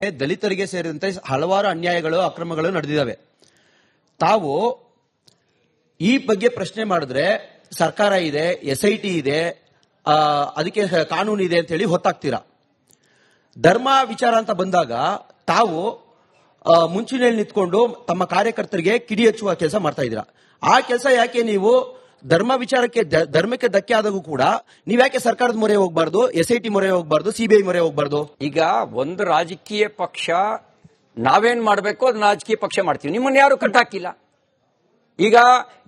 ದಲಿತರಿಗೆ ಸೇರಿದಂತೆ ಹಲವಾರು ಅನ್ಯಾಯಗಳು ಅಕ್ರಮಗಳು ನಡೆದಿದ್ದಾವೆ. ತಾವು ಈ ಬಗ್ಗೆ ಪ್ರಶ್ನೆ ಮಾಡಿದ್ರೆ ಸರ್ಕಾರ ಇದೆ, SIT ಇದೆ, ಅದಕ್ಕೆ ಕಾನೂನು ಇದೆ ಅಂತ ಹೇಳಿ ಹೊತ್ತಾಗ್ತೀರಾ. ಧರ್ಮ ವಿಚಾರ ಅಂತ ಬಂದಾಗ ತಾವು ಮುಂಚಿನಲ್ಲಿ ನಿಂತ್ಕೊಂಡು ತಮ್ಮ ಕಾರ್ಯಕರ್ತರಿಗೆ ಕಿಡಿ ಹಚ್ಚುವ ಕೆಲಸ ಮಾಡ್ತಾ ಇದ್ದೀರಾ. ಆ ಕೆಲಸ ಯಾಕೆ ನೀವು ಧರ್ಮಕ್ಕೆ ಧಕ್ಕೆ ಆದಾಗೂ ಕೂಡ ನೀವ್ಯಾಕೆ ಸರ್ಕಾರದ ಮೊರೆ ಹೋಗ್ಬಾರ್ದು, SIT ಮೊರೆ ಹೋಗ್ಬಾರ್ದು, CBI ಮೊರೆ ಹೋಗ್ಬಾರ್ದು? ಈಗ ಒಂದು ರಾಜಕೀಯ ಪಕ್ಷ ನಾವೇನ್ ಮಾಡಬೇಕು ಅದನ್ನ ರಾಜಕೀಯ ಪಕ್ಷ ಮಾಡ್ತೀವಿ. ನಿಮ್ಮನ್ನ ಯಾರು ಕಟ್ಟಾಕಿಲ್ಲ. ಈಗ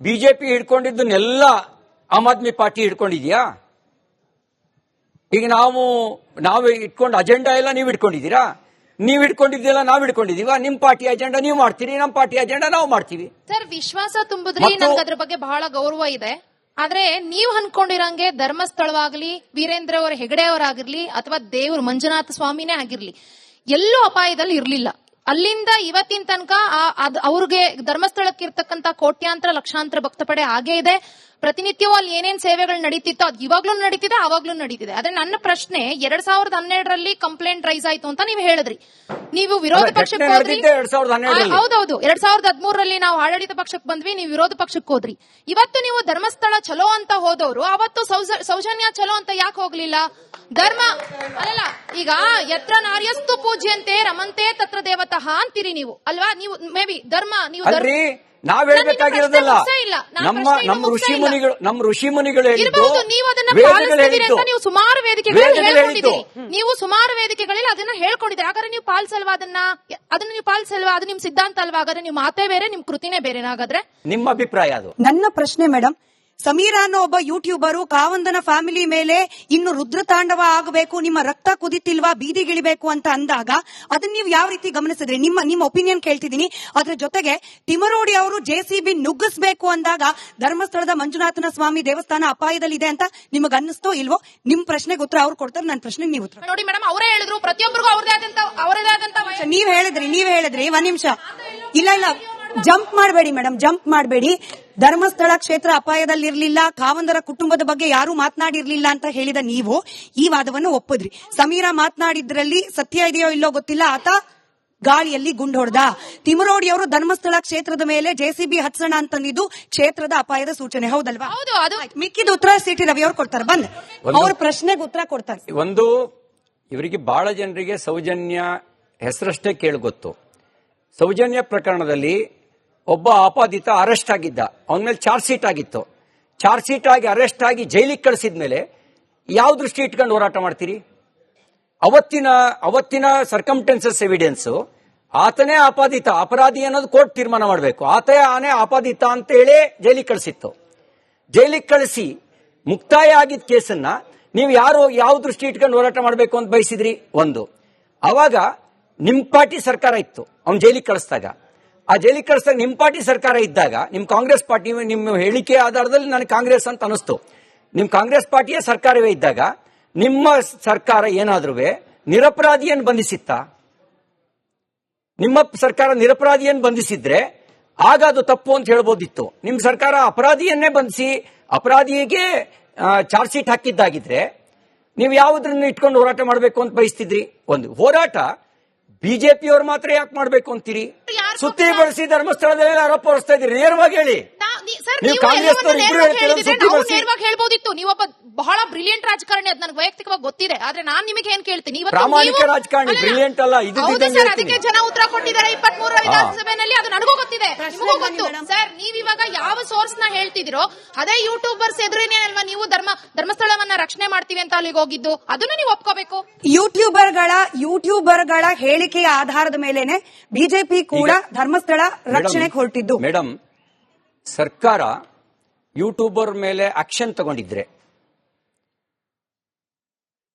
ಬಿಜೆಪಿ ಹಿಡ್ಕೊಂಡಿದ್ದನ್ನೆಲ್ಲ ಆಮ್ ಆದ್ಮಿ ಪಾರ್ಟಿ ಹಿಡ್ಕೊಂಡಿದ್ಯಾ? ಈಗ ನಾವು ಇಟ್ಕೊಂಡು ಅಜೆಂಡಾ ಎಲ್ಲ ನೀವು ಇಟ್ಕೊಂಡಿದ್ದೀರಾ? ನೀವು ಇಟ್ಕೊಂಡಿದ್ದೀಲ್ಲ, ನಾವ್ ಇಟ್ಕೊಂಡಿದೀವ. ನಿಮ್ ಪಾರ್ಟಿ ಅಜೆಂಡಾ ನೀವು ಮಾಡ್ತೀರಿ, ನಮ್ ಪಾರ್ಟಿ ಅಜೆಂಡಾ ನಾವು ಮಾಡ್ತೀವಿ. ಸರ್, ವಿಶ್ವಾಸ ತುಂಬಿದ್ರಿ, ನನ್ಗೆ ಅದ್ರ ಬಗ್ಗೆ ಬಹಳ ಗೌರವ ಇದೆ. ಆದ್ರೆ ನೀವು ಅನ್ಕೊಂಡಿರಂಗೆ ಧರ್ಮಸ್ಥಳವಾಗ್ಲಿ, ವೀರೇಂದ್ರ ಅವರ ಹೆಗಡೆ ಅವರಾಗಿರ್ಲಿ, ಅಥವಾ ದೇವ್ರು ಮಂಜುನಾಥ ಸ್ವಾಮಿನೇ ಆಗಿರ್ಲಿ, ಎಲ್ಲೂ ಅಪಾಯದಲ್ಲಿ ಇರ್ಲಿಲ್ಲ. ಅಲ್ಲಿಂದ ಇವತ್ತಿನ ತನಕ ಅವ್ರಿಗೆ ಧರ್ಮಸ್ಥಳಕ್ಕೆ ಇರ್ತಕ್ಕಂತ ಕೋಟ್ಯಾಂತರ ಲಕ್ಷಾಂತರ ಭಕ್ತ ಪಡೆ ಹಾಗೇ ಇದೆ. ಪ್ರತಿನಿತ್ಯವೂ ಅಲ್ಲಿ ಏನೇನ್ ಸೇವೆಗಳು ನಡೀತಿತ್ತೋ ಅದು ಇವಾಗ್ಲೂ ನಡೀತಿದೆ, ಅವಾಗ್ಲೂ ನಡೀತಿದೆ. ಆದ್ರೆ ನನ್ನ ಪ್ರಶ್ನೆ, 2012ರಲ್ಲಿ ಕಂಪ್ಲೇಂಟ್ ರೈಸ್ ಆಯ್ತು ಅಂತ ನೀವು ಹೇಳಿದ್ರಿ. ನೀವು ವಿರೋಧ ಪಕ್ಷಕ್ಕೆ ಹೋದ್ರಿ. ಹೌದೌದು, 2013ರಲ್ಲಿ ನಾವು ಆಡಳಿತ ಪಕ್ಷಕ್ಕೆ ಬಂದ್ವಿ, ನೀವು ವಿರೋಧ ಪಕ್ಷಕ್ಕೆ ಹೋದ್ರಿ. ಇವತ್ತು ನೀವು ಧರ್ಮಸ್ಥಳ ಚಲೋ ಅಂತ ಹೋದವರು ಅವತ್ತು ಸೌಜನ್ಯ ಚಲೋ ಅಂತ ಯಾಕೆ ಹೋಗ್ಲಿಲ್ಲ? ಧರ್ಮ ಅಲ್ಲ, ಈಗ ಯತ್ರ ನಾರ್ಯಸ್ತು ಪೂಜ್ಯಂತೆ ರಮಂತೆ ತತ್ರ ದೇವತಃ ಅಂತೀರಿ ನೀವು ಅಲ್ವಾ? ನೀವು ಮೇ ಬಿ ಧರ್ಮ ನೀವು ನಾವ್ ಹೇಳ್ಬೇಕಾಗಿರೋದಲ್ಲ. ನಮ್ಮ ಋಷಿ ಮುನಿಗಳು ಇರಬಹುದು. ನೀವು ಅದನ್ನ ಪಾಲಿಸ್ತಿದ್ದೀರಿ ಅಂತ ನೀವು ಸುಮಾರು ವೇದಿಕೆಗಳಲ್ಲಿ ಹೇಳ್ಕೊಂಡಿದ್ದೀರಿ. ನೀವು ಸುಮಾರು ವೇದಿಕೆಗಳಲ್ಲಿ ಅದನ್ನ ಹೇಳ್ಕೊಂಡಿದ್ದೀರಿ. ಹಾಗಾದ್ರೆ ನೀವು ಪಾಲಿಸಲ್ವಾ? ಅದನ್ನ ನೀವು ಪಾಲಿಸಲ್ವಾ? ಅದು ನಿಮ್ ಸಿದ್ಧಾಂತ ಅಲ್ವಾ? ಹಾಗಾದ್ರೆ ನೀವು ಮಾತೇ ಬೇರೆ, ನಿಮ್ ಕೃತಿನೇ ಬೇರೆ. ಹಾಗಾದ್ರೆ ನಿಮ್ಮ ಅಭಿಪ್ರಾಯ ಅದು. ನನ್ನ ಪ್ರಶ್ನೆ ಮೇಡಮ್, ಸಮೀರಾ ಅನ್ನೋ ಒಬ್ಬ ಯೂಟ್ಯೂಬರು ಕಾವಂದನ ಫ್ಯಾಮಿಲಿ ಮೇಲೆ ಇನ್ನು ರುದ್ರತಾಂಡವ ಆಗಬೇಕು, ನಿಮ್ಮ ರಕ್ತ ಕುದಿತಿಲ್ವಾ, ಬೀದಿಗಿಳಿಬೇಕು ಅಂತ ಅಂದಾಗ ಅದನ್ನ ನೀವು ಯಾವ ರೀತಿ ಗಮನಿಸಿದ್ರಿ? ನಿಮ್ಮ ಒಪಿನಿಯನ್ ಕೇಳ್ತಿದ್ದೀನಿ. ಅದ್ರ ಜೊತೆಗೆ ತಿಮರೋಡಿ ಅವರು JCB ನುಗ್ಗಿಸ್ಬೇಕು ಅಂದಾಗ ಧರ್ಮಸ್ಥಳದ ಮಂಜುನಾಥನ ಸ್ವಾಮಿ ದೇವಸ್ಥಾನ ಅಪಾಯದಲ್ಲಿದೆ ಅಂತ ನಿಮಗೆ ಅನ್ನಿಸ್ತೋ ಇಲ್ವೋ? ನಿಮ್ ಪ್ರಶ್ನೆಗೆ ಉತ್ತರ ಅವ್ರು ಕೊಡ್ತಾರೆ, ನನ್ನ ಪ್ರಶ್ನೆಗೆ ನೀವು ಉತ್ತರ ನೋಡಿ. ಮೇಡಮ್, ಅವರೇ ಹೇಳಿದ್ರು ಪ್ರತಿಯೊಬ್ಬರಿಗೂ ಅವರದೇ ಆದಂತ ನೀವ್ ಹೇಳಿದ್ರಿ. ಒಂದ್ ನಿಮಿಷ, ಇಲ್ಲ ಜಂಪ್ ಮಾಡಬೇಡಿ ಮೇಡಮ್, ಜಂಪ್ ಮಾಡಬೇಡಿ. ಧರ್ಮಸ್ಥಳ ಕ್ಷೇತ್ರ ಅಪಾಯದಲ್ಲಿರ್ಲಿಲ್ಲ, ಕಾವಂದರ ಕುಟುಂಬದ ಬಗ್ಗೆ ಯಾರು ಮಾತನಾಡಿರ್ಲಿಲ್ಲ ಅಂತ ಹೇಳಿದ ನೀವು ಈ ವಾದವನ್ನು ಒಪ್ಪಿದ್ರಿ. ಸಮೀರಾ ಮಾತನಾಡಿದ್ರಲ್ಲಿ ಸತ್ಯ ಇದೆಯೋ ಇಲ್ಲೋ ಗೊತ್ತಿಲ್ಲ, ಆತ ಗಾಳಿಯಲ್ಲಿ ಗುಂಡು ಹೊಡೆದ. ತಿಮರೋಡಿ ಅವರು ಧರ್ಮಸ್ಥಳ ಕ್ಷೇತ್ರದ ಮೇಲೆ JCB ಹತ್ಸೋಣ ಅಂತಂದಿದ್ದು ಕ್ಷೇತ್ರದ ಅಪಾಯದ ಸೂಚನೆ, ಹೌದಲ್ವಾ? ಮಿಕ್ಕಿದ ಉತ್ತರ ಸಿಟಿ ರವಿ ಅವ್ರು ಕೊಡ್ತಾರೆ. ಬಂದ್ ಅವ್ರ ಪ್ರಶ್ನೆಗೆ ಉತ್ತರ ಕೊಡ್ತಾರೆ. ಒಂದು, ಇವರಿಗೆ ಬಹಳ ಜನರಿಗೆ ಸೌಜನ್ಯ ಹೆಸರಷ್ಟೇ ಕೇಳಿ ಗೊತ್ತು. ಸೌಜನ್ಯ ಪ್ರಕರಣದಲ್ಲಿ ಒಬ್ಬ ಆಪಾದಿತ ಅರೆಸ್ಟ್ ಆಗಿದ್ದ, ಅವನ ಮೇಲೆ ಚಾರ್ಜ್ ಶೀಟ್ ಆಗಿತ್ತು. ಚಾರ್ಜ್ ಶೀಟ್ ಆಗಿ ಅರೆಸ್ಟ್ ಆಗಿ ಜೈಲಿಗೆ ಕಳಿಸಿದ್ಮೇಲೆ ಯಾವ ದೃಷ್ಟಿ ಇಟ್ಕೊಂಡು ಹೋರಾಟ ಮಾಡ್ತೀರಿ? ಅವತ್ತಿನ ಸರ್ಕಮ್ಟೆನ್ಸಸ್ ಎವಿಡೆನ್ಸ್ ಆತನೇ ಅಪರಾಧಿ ಅನ್ನೋದು ಕೋರ್ಟ್ ತೀರ್ಮಾನ ಮಾಡಬೇಕು. ಆತನೇ ಆಪಾದಿತ ಅಂತ ಹೇಳಿ ಜೈಲಿಗೆ ಕಳಿಸಿತ್ತು. ಜೈಲಿಗೆ ಕಳಿಸಿ ಮುಕ್ತಾಯ ಆಗಿದ್ದ ಕೇಸನ್ನ ನೀವು ಯಾವ ದೃಷ್ಟಿ ಇಟ್ಕೊಂಡು ಹೋರಾಟ ಮಾಡಬೇಕು ಅಂತ ಬಯಸಿದ್ರಿ? ಒಂದು, ಅವಾಗ ನಿಮ್ ಪಾರ್ಟಿ ಸರ್ಕಾರ ಇತ್ತು, ಅವ್ನು ಜೈಲಿಗೆ ಕಳಿಸಿದಾಗ. ಆ ಜೈಲಿಗೆ ಕಳಿಸಿದಾಗ ನಿಮ್ ಪಾರ್ಟಿ ಸರ್ಕಾರ ಇದ್ದಾಗ, ನಿಮ್ ಕಾಂಗ್ರೆಸ್ ಪಾರ್ಟಿ, ನಿಮ್ಮ ಹೇಳಿಕೆ ಆಧಾರದಲ್ಲಿ ನನಗೆ ಕಾಂಗ್ರೆಸ್ ಅಂತ ಅನಿಸ್ತು, ನಿಮ್ ಕಾಂಗ್ರೆಸ್ ಪಾರ್ಟಿಯ ಸರ್ಕಾರವೇ ಇದ್ದಾಗ ನಿಮ್ಮ ಸರ್ಕಾರ ಏನಾದ್ರೂ ನಿರಪರಾಧಿಯನ್ನು ಬಂಧಿಸಿತ್ತ? ನಿಮ್ಮ ಸರ್ಕಾರ ನಿರಪರಾಧಿಯನ್ನು ಬಂಧಿಸಿದ್ರೆ ಆಗ ಅದು ತಪ್ಪು ಅಂತ ಹೇಳ್ಬೋದಿತ್ತು. ನಿಮ್ ಸರ್ಕಾರ ಅಪರಾಧಿಯನ್ನೇ ಬಂಧಿಸಿ ಅಪರಾಧಿಗೆ ಚಾರ್ಜ್ ಶೀಟ್ ಹಾಕಿದ್ದಾಗಿದ್ರೆ ನೀವು ಯಾವುದನ್ನು ಇಟ್ಕೊಂಡು ಹೋರಾಟ ಮಾಡಬೇಕು ಅಂತ ಬಯಸ್ತಿದ್ರಿ? ಒಂದು ಹೋರಾಟ ಬಿಜೆಪಿಯವರು ಮಾತ್ರ ಯಾಕೆ ಮಾಡಬೇಕು ಅಂತೀರಿ? ಸುತ್ತಿ ಬಳಸಿ ಧರ್ಮಸ್ಥಳದಲ್ಲಿ ಆರೋಪ ಹೊರಿಸ್ತಾ ಇದ್ದೀರಿ. ನೇರವಾಗಿ ಹೇಳಿ. ನೀವು ಹೇಳ್ಬೋದಿತ್ತು, ನೀವೊಬ್ಬ ಬಹಳ ಬ್ರಿಲಿಯಂಟ್ ರಾಜಕಾರಣಿ, ಅದು ನನಗೆ ವೈಯಕ್ತಿಕವಾಗಿ ಗೊತ್ತಿದೆ. ಆದ್ರೆ ನಾನ್ ನಿಮಗೆ ಏನ್ ಕೇಳ್ತೀನಿ, ಪ್ರಾಮಾಣಿಕ ರಾಜಕಾರಣಿ, ಬ್ರಿಲಿಯಂಟ್ ಅಲ್ಲ. ಅದಕ್ಕೆ ಜನ ಉತ್ತರ ಕೊಟ್ಟಿದ್ದಾರೆ 23ರ ವಿಧಾನಸಭೆಯಲ್ಲಿ, ಅದು ನನಗೂ ಗೊತ್ತಿದೆ, ನಿಮಗೂ ಗೊತ್ತು. ಸರ್, ನೀವಿವಾಗ ಯಾವ ಸೋರ್ಸ್ ನ ಹೇಳ್ತಿದಿರೋ ಅದೇ ಯೂಟ್ಯೂಬರ್ಸ್ ಎದುರೇನೆ ಅಲ್ವಾ ನೀವು ಧರ್ಮಸ್ಥಳವನ್ನ ರಕ್ಷಣೆ ಮಾಡ್ತೀವಿ ಅಂತ ಅಲ್ಲಿಗೆ ಹೋಗಿದ್ದು? ಅದನ್ನ ನೀವು ಒಪ್ಕೋಬೇಕು. ಯೂಟ್ಯೂಬರ್ಗಳ ಹೇಳಿಕೆಯ ಆಧಾರದ ಮೇಲೆನೆ ಬಿಜೆಪಿ ಕೂಡ ಧರ್ಮಸ್ಥಳ ರಕ್ಷಣೆಗೆ ಹೊರಟಿದ್ದು. ಮೇಡಮ್, ಸರ್ಕಾರ ಯೂಟ್ಯೂಬರ್ ಮೇಲೆ ಆಕ್ಷನ್ ತಗೊಂಡಿದ್ರೆ,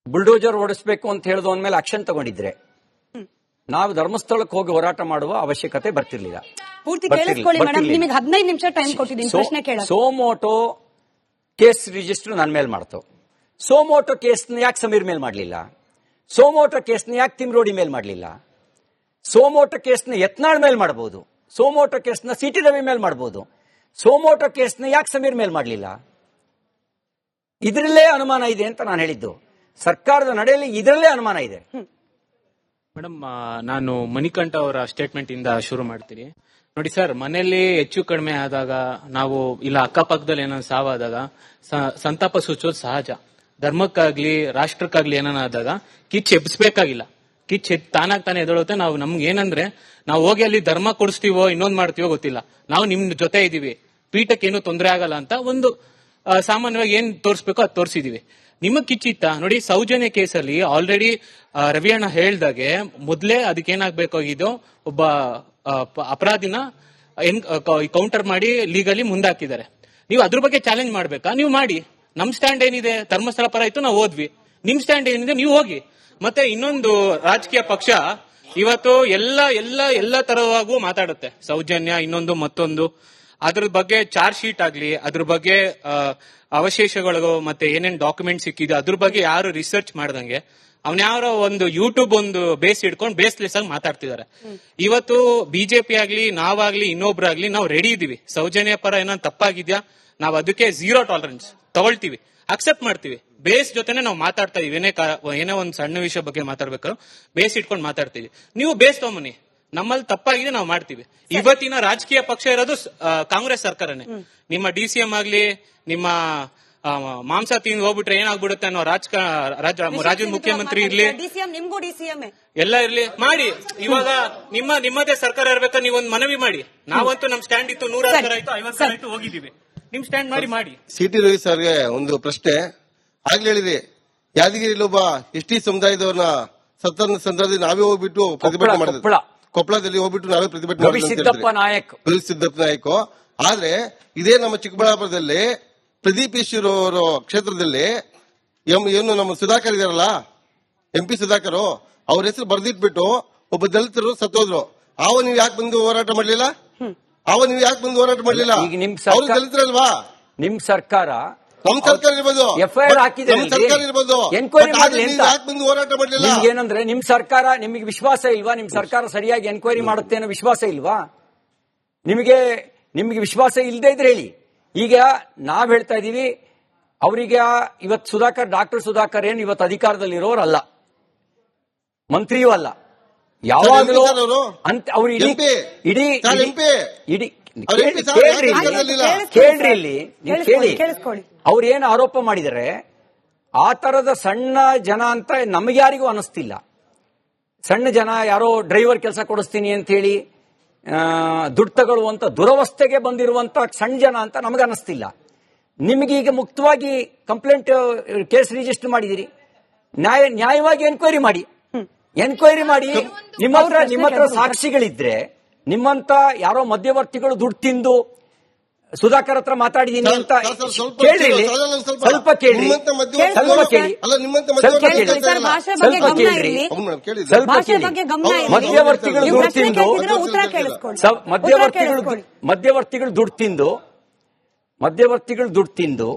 ಬುಲ್ಡೋಜರ್ ಓಡಿಸಬೇಕು ಅಂತ ಹೇಳಿದ ಮೇಲೆ ಆಕ್ಷನ್ ತಗೊಂಡಿದ್ರೆ ನಾವು ಧರ್ಮಸ್ಥಳಕ್ಕೆ ಹೋಗಿ ಹೋರಾಟ ಮಾಡುವ ಅವಶ್ಯಕತೆ ಬರ್ತಿರ್ಲಿಲ್ಲ. ಪೂರ್ತಿ ಕೇಳಿಸ್ಕೊಳ್ಳಿ ಮೇಡಮ್, ನಿಮಗೆ 15 ನಿಮಿಷ ಟೈಮ್ ಕೊಟ್ಟಿದ್ದೀನಿ ಪ್ರಶ್ನೆ ಕೇಳಕ್ಕೆ. ಸೋಮೋಟೋ ಕೇಸ್ ರಿಜಿಸ್ಟರ್ ನನ್ನ ಮೇಲೆ ಮಾಡ್ತು. ಸೋಮೋಟೋ ಕೇಸ್ನ ಯಾಕೆ ಸಮೀರ್ ಮೇಲೆ ಮಾಡಲಿಲ್ಲ? ಸೋಮೋಟೋ ಕೇಸ್ನ ಯಾಕೆ ತಿಮ್ರೋಡಿ ಮೇಲೆ ಮಾಡಲಿಲ್ಲ? ಸೋಮೋಟೋ ಕೇಸ್ನ ಯತ್ನಾಳ್ ಮೇಲೆ ಮಾಡಬಹುದು, ಸೋಮೋಟೋ ಕೇಸ್ನ ಸಿಟಿ ರವಿ ಮೇಲೆ ಮಾಡಬಹುದು, ಸೋಮೋಟೋ ಕೇಸ್ನ ಯಾಕೆ ಸಮೀರ್ ಮೇಲೆ ಮಾಡಲಿಲ್ಲ? ಇದರಲ್ಲೇ ಅನುಮಾನ ಇದೆ ಅಂತ ನಾನು ಹೇಳಿದ್ದು. ಸರ್ಕಾರದ ನಡೆಯಲ್ಲಿ ಇದರಲ್ಲೇ ಅನುಮಾನ ಇದೆ. ಮೇಡಮ್, ನಾನು ಮಣಿಕಂಠ ಅವರ ಸ್ಟೇಟ್ಮೆಂಟ್ ಇಂದ ಶುರು ಮಾಡ್ತೀನಿ. ನೋಡಿ ಸರ್, ಮನೆಯಲ್ಲಿ ಹೆಚ್ಚು ಕಡಿಮೆ ಆದಾಗ ನಾವು ಇಲ್ಲ ಅಕ್ಕಪಕ್ಕದಲ್ಲಿ ಏನೋ ಸಾವಾದಾಗ ಸಂತಾಪ ಸೂಚೋದು ಸಹಜ. ಧರ್ಮಕ್ಕಾಗ್ಲಿ ರಾಷ್ಟ್ರಕ್ಕಾಗ್ಲಿ ಏನಾನ ಆದಾಗ ಕಿಚ್ಚು ಎಬ್ಸ್ಬೇಕಾಗಿಲ್ಲ. ಕಿಚ್ಚು ತಾನಾಗ್ ತಾನೇ ಎದಳುತ್ತೆ. ನಮ್ಗೆ ಏನಂದ್ರೆ ನಾವು ಹೋಗಿ ಅಲ್ಲಿ ಧರ್ಮ ಕೊಡಿಸ್ತೀವೋ ಇನ್ನೊಂದ್ ಮಾಡ್ತೀವೋ ಗೊತ್ತಿಲ್ಲ, ನಾವು ನಿಮ್ ಜೊತೆ ಇದೀವಿ, ಪೀಠಕ್ಕೆ ಏನು ತೊಂದರೆ ಆಗಲ್ಲ ಅಂತ ಒಂದು ಸಾಮಾನ್ಯವಾಗಿ ಏನ್ ತೋರಿಸ್ಬೇಕೋ ಅದು ತೋರಿಸಿದೀವಿ. ನಿಮಗ್ ಕಿಚ್ಚಿತ್ತ ನೋಡಿ, ಸೌಜನ್ಯ ಕೇಸಲ್ಲಿ ಆಲ್ರೆಡಿ ರವಿ ಅಣ್ಣ ಹೇಳ್ದಾಗೆ ಮೊದ್ಲೇ ಅದಕ್ಕೆ ಏನಾಗ್ಬೇಕಾಗಿದ್ದು, ಒಬ್ಬ ಅಪರಾಧಿನ ಕೌಂಟರ್ ಮಾಡಿ ಲೀಗಲಿ ಮುಂದಾಕಿದ್ದಾರೆ. ನೀವು ಅದ್ರ ಬಗ್ಗೆ ಚಾಲೆಂಜ್ ಮಾಡ್ಬೇಕಾ? ನೀವು ಮಾಡಿ. ನಮ್ ಸ್ಟ್ಯಾಂಡ್ ಏನಿದೆ, ಧರ್ಮಸ್ಥಳ ಪರ ಇತ್ತು, ನಾವು ಹೋದ್ವಿ. ನಿಮ್ ಸ್ಟ್ಯಾಂಡ್ ಏನಿದೆ ನೀವು ಹೋಗಿ. ಮತ್ತೆ ಇನ್ನೊಂದು ರಾಜಕೀಯ ಪಕ್ಷ ಇವತ್ತು ಎಲ್ಲ ತರವಾಗೂ ಮಾತಾಡುತ್ತೆ. ಸೌಜನ್ಯ ಇನ್ನೊಂದು ಮತ್ತೊಂದು, ಅದ್ರ ಬಗ್ಗೆ ಚಾರ್ಜ್ ಶೀಟ್ ಆಗ್ಲಿ, ಅದ್ರ ಬಗ್ಗೆ ಅವಶೇಷಗಳು ಮತ್ತೆ ಏನೇನ್ ಡಾಕ್ಯುಮೆಂಟ್ ಸಿಕ್ಕಿದೆ ಅದ್ರ ಬಗ್ಗೆ ಯಾರು ರಿಸರ್ಚ್ ಮಾಡ್ದಂಗೆ ಅವನ್ಯಾರೋ ಒಂದು ಯೂಟ್ಯೂಬ್ ಒಂದು ಬೇಸ್ ಹಿಡ್ಕೊಂಡು ಬೇಸ್ಲೆಸ್ ಆಗಿ ಮಾತಾಡ್ತಿದ್ದಾರೆ. ಇವತ್ತು ಬಿಜೆಪಿ ಆಗ್ಲಿ ನಾವಾಗ್ಲಿ ಇನ್ನೊಬ್ರಾಗ್ಲಿ ನಾವು ರೆಡಿ ಇದೀವಿ. ಸೌಜನ್ಯ ಪರ ಏನೋ ತಪ್ಪಾಗಿದ್ಯಾ, ನಾವು ಅದಕ್ಕೆ 0 ಟಾಲರೆನ್ಸ್ ತಗೊಳ್ತೀವಿ, ಅಕ್ಸೆಪ್ಟ್ ಮಾಡ್ತೀವಿ. ಬೇಸ್ ಜೊತೆನೆ ನಾವು ಮಾತಾಡ್ತಾ ಇದೀವಿ. ಏನೇ ಒಂದು ಸಣ್ಣ ವಿಷಯ ಬಗ್ಗೆ ಮಾತಾಡ್ಬೇಕಾದ್ರೆ ಬೇಸ್ ಇಟ್ಕೊಂಡು ಮಾತಾಡ್ತೀವಿ. ನೀವು ಬೇಸ್ ತಗೊಂಬನ್ನಿ, ನಮ್ಮಲ್ಲಿ ತಪ್ಪಾಗಿದೆ ನಾವು ಮಾಡ್ತೀವಿ. ಇವತ್ತಿನ ರಾಜಕೀಯ ಪಕ್ಷ ಇರೋದು ಕಾಂಗ್ರೆಸ್ ಸರ್ಕಾರನೇ. ನಿಮ್ಮ DCM ಆಗ್ಲಿ, ನಿಮ್ಮ ಮಾಂಸ ತಿಂದು ಹೋಗ್ಬಿಟ್ರೆ ಏನಾಗ್ಬಿಡುತ್ತೆ ಅನ್ನೋ ರಾಜ್ಯದ ಮುಖ್ಯಮಂತ್ರಿ ಇರ್ಲಿ, ಎಲ್ಲ ಇರ್ಲಿ, ಮಾಡಿ. ಇವಾಗ ನಿಮ್ಮದೇ ಸರ್ಕಾರ ಇರ್ಬೇಕಾದ್ರೆ ನೀವೊಂದು ಮನವಿ ಮಾಡಿ. ನಾವಂತೂ ನಮ್ ಸ್ಟ್ಯಾಂಡ್ ಇತ್ತು, 100 ಆಯ್ತು, 50 ಆಯ್ತು, ಹೋಗಿದ್ದೀವಿ. ನಿಮ್ ಸ್ಟ್ಯಾಂಡ್ ಮಾಡಿ. ಸಿಟಿ ರವಿ ಸರ್ಗೆ ಒಂದು ಪ್ರಶ್ನೆ. ಆಗ್ಲೇ ಹೇಳಿದೆ, ಯಾದಗಿರಿಲಿ ಒಬ್ಬ ST ಸಮುದಾಯದವ್ರನ್ನ ಸತ್ತ ಸಂದರ್ಭದಲ್ಲಿ ನಾವೇ ಹೋಗ್ಬಿಟ್ಟು ಪ್ರತಿಭಟನೆ ಮಾಡಿದ್ವಿ. ಕೊಪ್ಪಳದಲ್ಲಿ ಹೋಗ್ಬಿಟ್ಟು ನಾವೇ ಪ್ರತಿಭಟನೆ ಮಾಡಿದ್ವಿ, ಸಿದ್ದಪ್ಪ ನಾಯಕ್. ಆದ್ರೆ ಇದೇ ನಮ್ಮ ಚಿಕ್ಕಬಳ್ಳಾಪುರದಲ್ಲಿ ಪ್ರದೀಪ್ ಈಶ್ವರ್ ಅವರ ಕ್ಷೇತ್ರದಲ್ಲಿ ಏನು ನಮ್ಮ ಸುಧಾಕರ್ ಇದಾರಲ್ಲ, MP ಸುಧಾಕರ್, ಅವ್ರ ಹೆಸರು ಬರ್ದಿಟ್ಬಿಟ್ಟು ಒಬ್ಬ ದಲಿತರು ಸತ್ತೋದ್ರು. ನೀವು ಯಾಕೆ ಬಂದು ಹೋರಾಟ ಮಾಡ್ಲಿಲ್ಲ? ಅವ್ರು ದಲಿತರಲ್ವಾ? ನಿಮ್ ಸರ್ಕಾರ ನಮ್ ಸರ್ಕಾರ ಇರ್ಬೋದು, FIR ಹಾಕಿದೆ, ನಮ್ ಸರ್ಕಾರ ಇರ್ಬೋದು, ಎನ್ಕ್ವೈರಿ ಮಾಡಲಿ ಅಂತ. ಯಾಕೆ ಬಂದು ಹೋರಾಟ ಮಾಡ್ಲಿಲ್ಲ? ಏನಂದ್ರೆ ನಿಮ್ ಸರ್ಕಾರ, ನಿಮಗೆ ವಿಶ್ವಾಸ ಇಲ್ವಾ? ನಿಮ್ ಸರ್ಕಾರ ಸರಿಯಾಗಿ ಎನ್ಕ್ವೈರಿ ಮಾಡುತ್ತೆ ಅನ್ನೋ ವಿಶ್ವಾಸ ಇಲ್ವಾ ನಿಮಗೆ? ವಿಶ್ವಾಸ ಇಲ್ಲದೆ ಇದ್ರೆ ಹೇಳಿ. ಈಗ ನಾವ್ ಹೇಳ್ತಾ ಇದೀವಿ, ಅವರಿಗೆ ಇವತ್ತು ಡಾಕ್ಟರ್ ಸುಧಾಕರ್ ಏನು ಇವತ್ತು ಅಧಿಕಾರದಲ್ಲಿರೋರಲ್ಲ, ಮಂತ್ರಿಯೂ ಅಲ್ಲ, ಯಾವಾಗಲೂ ಅಂತ ಅವ್ರು ಇಡೀ ಕೇಳ್ರಿ ಇಲ್ಲಿ, ಕೇಳಿ, ಅವ್ರು ಏನು ಆರೋಪ ಮಾಡಿದರೆ ಆ ತರದ ಸಣ್ಣ ಜನ ಅಂತ ನಮಗೆ ಯಾರಿಗೂ ಅನಿಸ್ತಿಲ್ಲ. ಸಣ್ಣ ಜನ ಯಾರೋ ಡ್ರೈವರ್ ಕೆಲಸ ಕೊಡಿಸ್ತೀನಿ ಅಂತ ಹೇಳಿ ದುಡ್ಡು ತಗೊಳ್ಳುವಂತ ದುರವಸ್ಥೆಗೆ ಬಂದಿರುವಂತ ಸಣ್ಣ ಜನ ಅಂತ ನಮಗೆ ಅನಿಸ್ತಿಲ್ಲ. ನಿಮಗೀಗ ಮುಕ್ತವಾಗಿ ಕಂಪ್ಲೇಂಟ್ ಕೇಸ್ ರಿಜಿಸ್ಟರ್ ಮಾಡಿದಿರಿ, ನ್ಯಾಯವಾಗಿ ಎನ್ಕ್ವೈರಿ ಮಾಡಿ. ನಿಮ್ಮ ಹತ್ರ ಸಾಕ್ಷಿಗಳಿದ್ರೆ, ನಿಮ್ಮಂತ ಯಾರೋ ಮಧ್ಯವರ್ತಿಗಳು ದುಡ್ಡು ತಿಂದು ಸುಧಾಕರ್ ಹತ್ರ ಮಾತಾಡಿದೀನಿ ಅಂತ ಕೇಳ್ರಿ, ಸ್ವಲ್ಪ ಕೇಳ್ರಿ, ಮಧ್ಯವರ್ತಿಗಳು ದುಡ್ಡು ತಿಂದು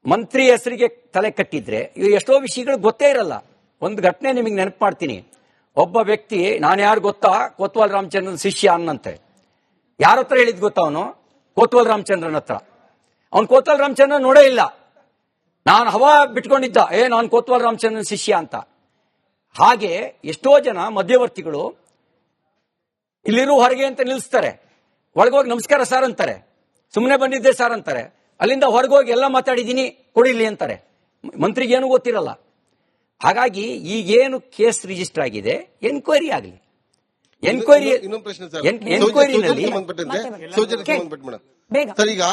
ಮಂತ್ರಿ ಹೆಸರಿಗೆ ತಲೆ ಕಟ್ಟಿದ್ರೆ ಇವು ಎಷ್ಟೋ ವಿಷಯಗಳು ಗೊತ್ತೇ ಇರಲ್ಲ. ಒಂದು ಘಟನೆ ನಿಮಗೆ ನೆನಪು ಮಾಡ್ತೀನಿ. ಒಬ್ಬ ವ್ಯಕ್ತಿ, ನಾನು ಯಾರು ಗೊತ್ತಾ, ಕೋತ್ವಾಲ್ ರಾಮಚಂದ್ರನ್ ಶಿಷ್ಯ ಅನ್ನಂತೆ. ಯಾರ ಹತ್ರ ಹೇಳಿದ್ ಗೊತ್ತಾ? ಅವನು ಕೋತ್ವಾಲ್ ರಾಮಚಂದ್ರನ್ ಹತ್ರ. ಅವ್ನು ಕೋತ್ವಾಲ್ ರಾಮಚಂದ್ರನ್ ನೋಡೇ ಇಲ್ಲ. ನಾನು ಹವಾ ಬಿಟ್ಕೊಂಡಿದ್ದ, ನಾನು ಕೋತ್ವಾಲ್ ರಾಮಚಂದ್ರನ್ ಶಿಷ್ಯ ಅಂತ. ಹಾಗೆ ಎಷ್ಟೋ ಜನ ಮಧ್ಯವರ್ತಿಗಳು ಇಲ್ಲಿರು ಹೊರಗೆ ಅಂತ ನಿಲ್ಲಿಸ್ತಾರೆ, ಒಳಗೋಗಿ ನಮಸ್ಕಾರ ಸರ್ ಅಂತಾರೆ, ಸುಮ್ಮನೆ ಬಂದಿದ್ದೆ ಸರ್ ಅಂತಾರೆ, ಅಲ್ಲಿಂದ ಹೊರಗೋಗಿ ಎಲ್ಲ ಮಾತಾಡಿದೀನಿ ಕೊಡಿಲಿ ಅಂತಾರೆ. ಮಂತ್ರಿಗೇನು ಗೊತ್ತಿರಲ್ಲ. ಹಾಗಾಗಿ ಈಗೇನು ಕೇಸ್ ರಿಜಿಸ್ಟರ್ ಆಗಿದೆ, ಎನ್ಕ್ವೈರಿ ಆಗಲಿ. ಸರ್, ಈಗ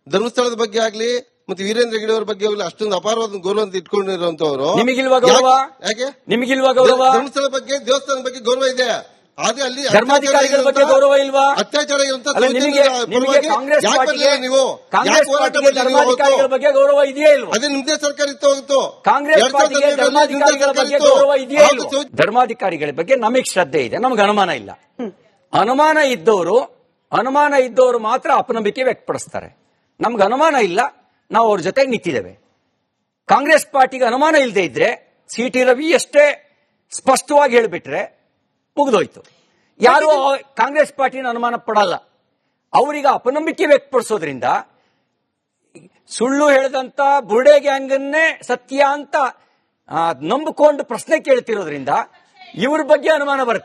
ಧರ್ಮಸ್ಥಳದ ಬಗ್ಗೆ ಆಗ್ಲಿ ಮತ್ತೆ ವೀರೇಂದ್ರ ಹೆಗಡೆ ಅವರ ಬಗ್ಗೆ ಅಷ್ಟೊಂದು ಅಪಾರವಾದ ಗೌರವ ಅಂತ ಇಟ್ಕೊಂಡಿರುವಂತವ್ರು, ನಿಮಗಿಲ್ವಾ ಗೌರವ? ಯಾಕೆ ನಿಮಗಿಲ್ವಾ ಗೌರವ? ಧರ್ಮಸ್ಥಳ ಬಗ್ಗೆ, ದೇವಸ್ಥಾನದ ಬಗ್ಗೆ ಗೌರವ ಇದೆ, ಆದ್ರೆ ಅಲ್ಲಿ ಧರ್ಮಾಧಿಕಾರಿಗಳ ಬಗ್ಗೆ ಗೌರವ ಇಲ್ವಾ? ಅತ್ಯಾಚಾರ ನೀವು ಧರ್ಮಾಧಿಕಾರಿಗಳ ಬಗ್ಗೆ ಗೌರವ ಇದೆಯೇ ಇಲ್ವಾ? ಅದೇ ನಿಮ್ದೇ ಸರ್ಕಾರ ಇತ್ತು. ಕಾಂಗ್ರೆಸ್ ಪಾರ್ಟಿಗೆ ಧರ್ಮಾಧಿಕಾರಿಗಳ ಬಗ್ಗೆ ಗೌರವ ಇದೆಯೇ ಇಲ್ವಾ? ಧರ್ಮಾಧಿಕಾರಿಗಳ ಬಗ್ಗೆ ನಮಗೆ ಶ್ರದ್ಧೆ ಇದೆ, ನಮ್ಗೆ ಅನುಮಾನ ಇಲ್ಲ. ಅನುಮಾನ ಇದ್ದವರು ಮಾತ್ರ ಅಪನಂಬಿಕೆ ವ್ಯಕ್ತಪಡಿಸ್ತಾರೆ. ನಮ್ಗೆ ಅನುಮಾನ ಇಲ್ಲ, ನಾವು ಅವ್ರ ಜೊತೆಗೆ ನಿಂತಿದ್ದೇವೆ. ಕಾಂಗ್ರೆಸ್ ಪಾರ್ಟಿಗೆ ಅನುಮಾನ ಇಲ್ಲದೆ ಇದ್ರೆ CT ರವಿ ಎಷ್ಟೇ ಸ್ಪಷ್ಟವಾಗಿ ಹೇಳಿಬಿಟ್ರೆ ಮುಗಿದೋಯ್ತು. ಯಾರು ಕಾಂಗ್ರೆಸ್ ಪಾರ್ಟಿನ ಅನುಮಾನ ಪಡಲ್ಲ. ಅವರಿಗೆ ಅಪನಂಬಿಕೆ ವ್ಯಕ್ತಪಡಿಸೋದ್ರಿಂದ, ಸುಳ್ಳು ಹೇಳಿದಂತ ಬುರ್ಡೆ ಗ್ಯಾಂಗನ್ನೇ ಸತ್ಯ ಅಂತ ನಂಬಿಕೊಂಡು ಪ್ರಶ್ನೆ ಕೇಳ್ತಿರೋದ್ರಿಂದ ಇವ್ರ ಬಗ್ಗೆ ಅನುಮಾನ ಬರುತ್ತೆ.